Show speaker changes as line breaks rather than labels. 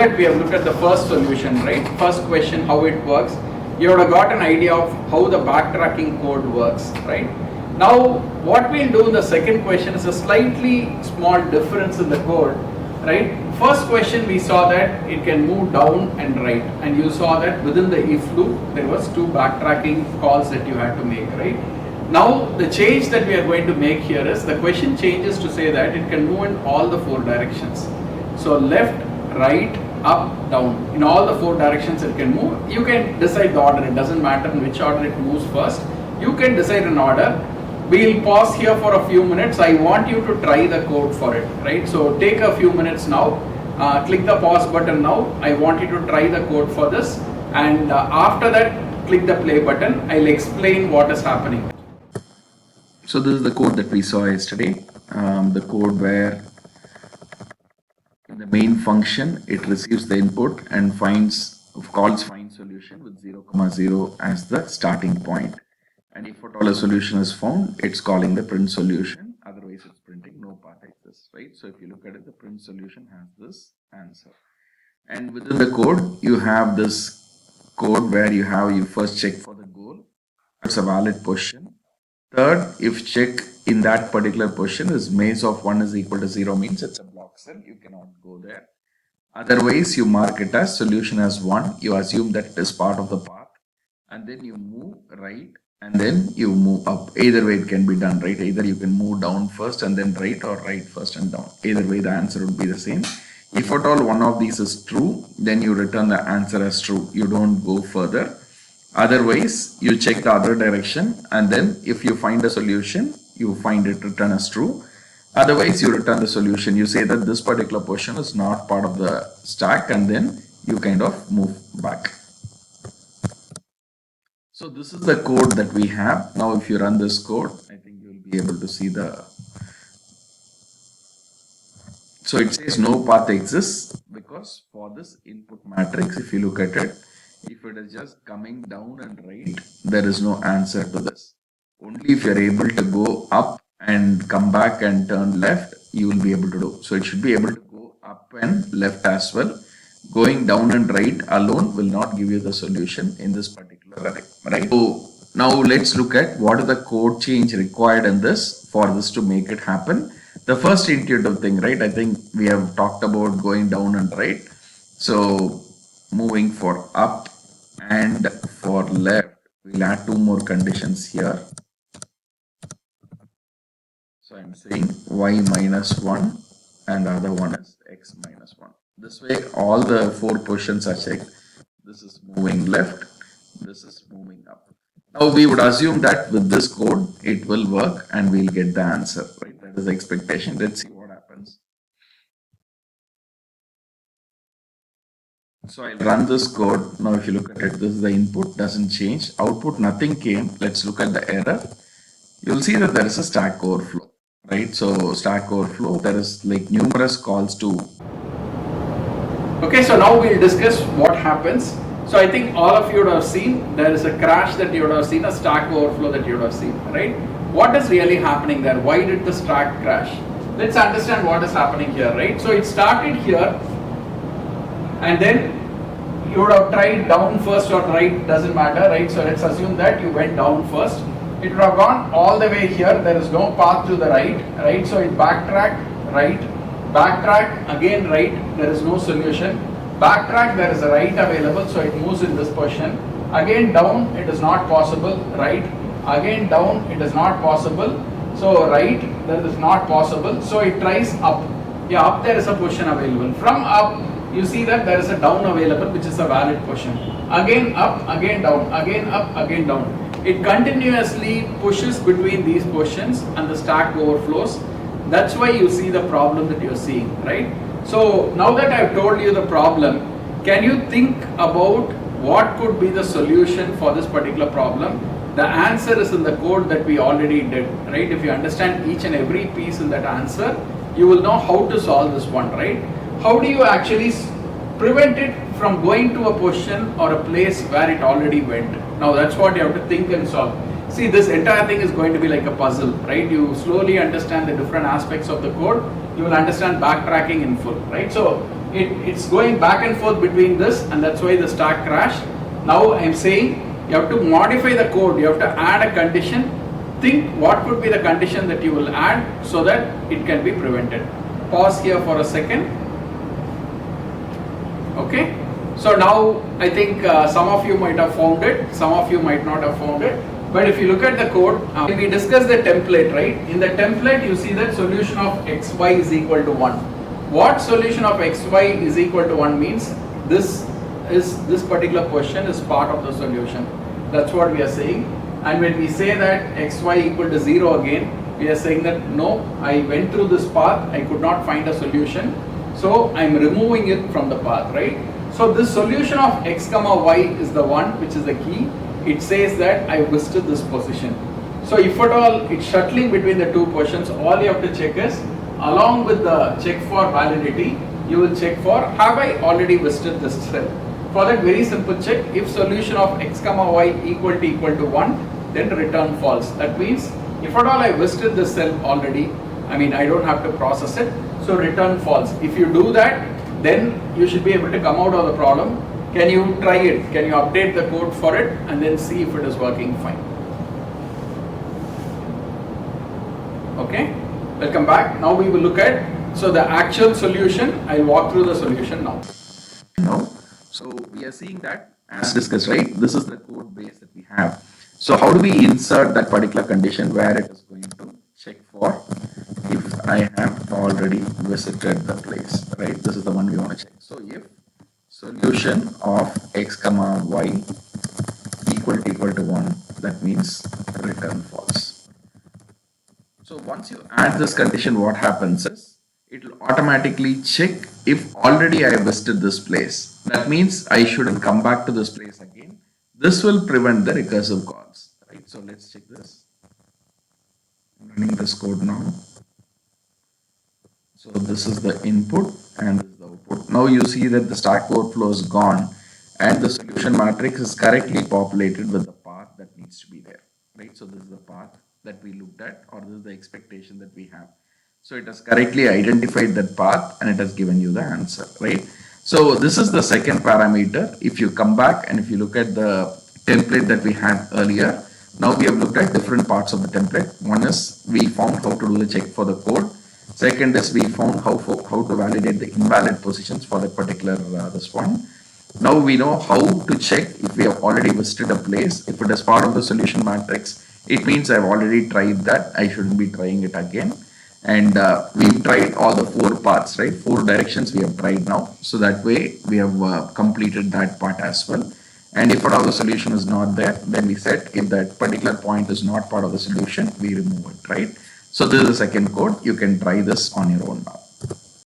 We have looked at the first solution, right? First question, how it works. You would have got an idea of how the backtracking code works, right? Now, what we'll do in the second question is a slightly small difference in the code, right? First question we saw that it can move down and right, and you saw that within the if loop there was two backtracking calls that you had to make, right? Now the change that we are going to make here is the question changes to say that it can move in all the four directions. So left, right, up, down. In all the four directions it can move. You can decide the order. It doesn't matter in which order it moves first. You can decide an order. We'll pause here for a few minutes. I want you to try the code for it, right? So take a few minutes now. Click the pause button now. I want you to try the code for this. And after that, click the play button. I'll explain what is happening.
So this is the code that we saw yesterday. The code where in the main function, it receives the input and calls find solution with 0, 0 as the starting point. And if at all a solution is found, it's calling the print solution. Otherwise, it's printing no path exists, right? So if you look at it, the print solution has this answer. And within the code, you have this code where you first check for the goal. It's a valid position. Third, if check in that particular position is maze of 1 is equal to 0 means it's a block cell, you cannot go there. Otherwise, you mark it as solution as 1, you assume that it is part of the path, and then you move right and then you move up. Either way it can be done, right? Either you can move down first and then right, or right first and down. Either way the answer would be the same. If at all one of these is true, then you return the answer as true. You don't go further. Otherwise, you check the other direction, and then if you find a solution, you find it return as true. Otherwise, you return the solution. You say that this particular portion is not part of the stack, and then you kind of move back. So this is the code that we have. Now, if you run this code, I think you will be able to see the... So it says no path exists because for this input matrix, if you look at it, if it is just coming down and right, there is no answer to this. Only if you are able to go up and come back and turn left, you will be able to do. So it should be able to go up and left as well. Going down and right alone will not give you the solution in this particular array, right? So now let's look at what is the code change required in this for this to make it happen. The first intuitive thing, right? I think we have talked about going down and right. So moving for up and for left, we'll add two more conditions here. So I'm saying y minus 1 and the other one is x minus 1. This way all the four positions are checked. This is moving left, this is moving up. Now we would assume that with this code it will work and we'll get the answer, right? That is the expectation. Let's see what happens. So I'll run this code. Now if you look at it, this is the input, doesn't change. Output, nothing came. Let's look at the error. You'll see that there is a stack overflow, right? So stack overflow, there is like numerous calls to...
Okay, so now we'll discuss what happens. So I think all of you would have seen, there is a crash that you would have seen, a stack overflow that you would have seen, right? What is really happening there? Why did the stack crash? Let's understand what is happening here, right? So it started here, and then you would have tried down first or right, doesn't matter, right? So let's assume that you went down first. It would have gone all the way here. There is no path to the right? So it backtracked right, backtrack again right, there is no solution. Backtrack, there is a right available, so it moves in this position. Again down, it is not possible, right? Again down, it is not possible. So right, that is not possible. So it tries up. Yeah, up there is a position available. From up, you see that there is a down available, which is a valid position. Again up, again down, again up, again down. It continuously pushes between these positions and the stack overflows. That's why you see the problem that you're seeing, right? So now that I've told you the problem, can you think about what could be the solution for this particular problem? The answer is in the code that we already did, right? If you understand each and every piece in that answer, you will know how to solve this one, right? How do you actually prevent it from going to a position or a place where it already went? Now that's what you have to think and solve. See, this entire thing is going to be like a puzzle, right? You slowly understand the different aspects of the code, you will understand backtracking in full, right? So it's going back and forth between this, and that's why the stack crashed. Now I'm saying you have to modify the code, you have to add a condition. Think what could be the condition that you will add so that it can be prevented. Pause here for a second. Okay, so now I think some of you might have found it, some of you might not have found it. But if you look at the code, we discussed the template, right? In the template, you see that solution of xy is equal to 1. What solution of xy is equal to 1 means this particular question is part of the solution. That's what we are saying. And when we say that xy equal to 0 again, we are saying that no, I went through this path, I could not find a solution, so I'm removing it from the path, right? So this solution of x comma y is the one which is the key. It says that I visited this position. So if at all it's shuttling between the two questions, all you have to check is, along with the check for validity, you will check for have I already visited this cell. For that very simple check, if solution of x comma y equal to 1, then return false. That means if at all I visited this cell already, I mean I don't have to process it, so return false. If you do that, then you should be able to come out of the problem. Can you try it? Can you update the code for it and then see if it is working fine? Okay, welcome back. Now we will look at the actual solution. I'll walk through the solution now.
So we are seeing that as discussed, right? This is the code base that we have. So how do we insert that particular condition where it is going to check for if I have already visited the place, right? This is the one we want to check. So if solution of x comma y equal to 1, that means return false. So once you add this condition, what happens is it will automatically check if already I visited this place. That means I shouldn't come back to this place again. This will prevent the recursive calls, right? So let's check this. I'm running this code now. So this is the input and this is the output. Now you see that the stack overflow is gone and the solution matrix is correctly populated with the path that needs to be there, right? So this is the path that we looked at, or this is the expectation that we have. So it has correctly identified that path and it has given you the answer, right? So this is the second parameter. If you come back and if you look at the template that we had earlier, now we have looked at different parts of the template. One is we found how to do the check for the code. Second is we found how to validate the invalid positions for that particular this one. Now we know how to check if we have already visited a place. If it is part of the solution matrix, it means I've already tried that. I shouldn't be trying it again. And we've tried all the 4 paths, right? 4 directions we have tried now. So that way we have completed that part as well. And if at all the solution is not there, then we said if that particular point is not part of the solution, we remove it, right? So this is the second code. You can try this on your own now.